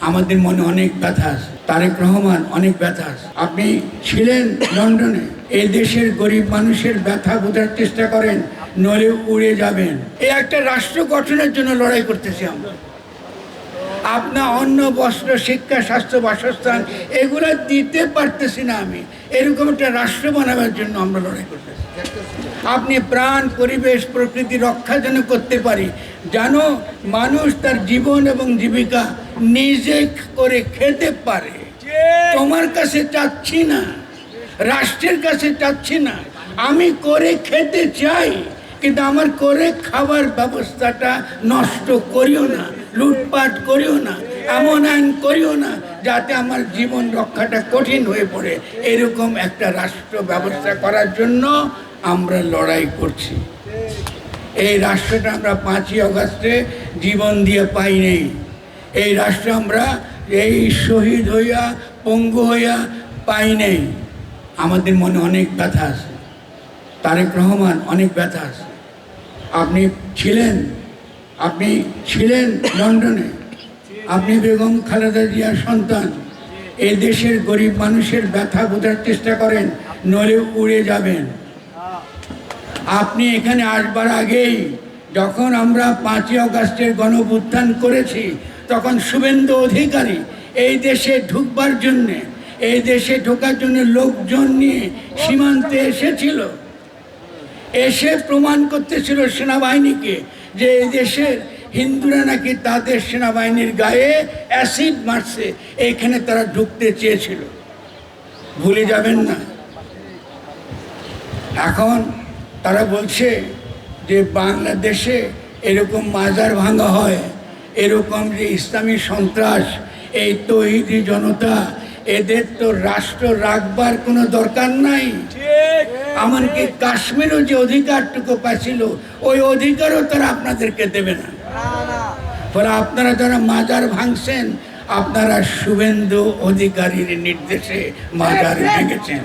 আমাদের মনে অনেক ব্যথা আছে। তারেক রহমান অনেক ব্যথা আছে। আপনি ছিলেন লন্ডনে, এই দেশের গরিব মানুষের ব্যথা বোঝার চেষ্টা করেন, নলে উড়ে যাবেন। এই একটা রাষ্ট্র গঠনের জন্য লড়াই করতেছি আমরা। আপনার অন্ন, বস্ত্র, শিক্ষা, স্বাস্থ্য, বাসস্থান এগুলো দিতে পারতেছি না আমি। এরকম একটা রাষ্ট্র বানাবার জন্য আমরা লড়াই করতেছি। আপনি প্রাণ, পরিবেশ, প্রকৃতি রক্ষা যেন করতে পারি, যেন মানুষ তার জীবন এবং জীবিকা নিজে করে খেতে পারে। তোমার কাছে চাচ্ছি না, রাষ্ট্রের কাছে চাচ্ছি না, আমি করে খেতে চাই, কিন্তু আমার করে খাবার ব্যবস্থাটা নষ্ট করিও না, লুটপাট করিও না, এমন আইন করিও না যাতে আমার জীবন রক্ষাটা কঠিন হয়ে পড়ে। এরকম একটা রাষ্ট্র ব্যবস্থা করার জন্য আমরা লড়াই করছি। এই রাষ্ট্রটা আমরা 5ই আগস্টে জীবন দিয়ে পাই নেই। এই রাষ্ট্র আমরা এই শহীদ হইয়া, পঙ্গু হইয়া পাই নেই। আমাদের মনে অনেক ব্যথা আছে। তারেক রহমান অনেক ব্যথা আছে। আপনি ছিলেন লন্ডনে, আপনি বেগম খালেদা জিয়ার সন্তান। এই দেশের গরিব মানুষের ব্যথা বোঝার চেষ্টা করেন, নলে উড়ে যাবেন। আপনি এখানে আসবার আগেই যখন আমরা 5ই আগস্টের গণঅভ্যুত্থান করেছি, তখন শুভেন্দু অধিকারী এই দেশে ঢুকবার জন্যে, এই দেশে ঢোকার জন্য লোকজন নিয়ে সীমান্তে এসেছিল, এসে প্রমাণ করতেছিল সেনাবাহিনীকে যে এই দেশের হিন্দুরা নাকি তাদের সেনাবাহিনীর গায়ে অ্যাসিড মারছে, এইখানে তারা ঢুকতে চেয়েছিল। ভুলে যাবেন না। এখন তারা বলছে যে বাংলাদেশে এরকম মাজার ভাঙা হয়, এরকম যে ইসলামী সন্ত্রাস, এই তৌহিদি জনতা, এদের তো রাষ্ট্র রাখবার কোনো দরকার নাই। এমনকি কাশ্মীরও যে অধিকারটুকু পাচ্ছিল, ওই অধিকারও তারা আপনাদেরকে দেবে না। ফলে আপনারা যারা মাজার ভাঙছেন, আপনারা শুভেন্দু অধিকারীর নির্দেশে মাজার ভেঙেছেন।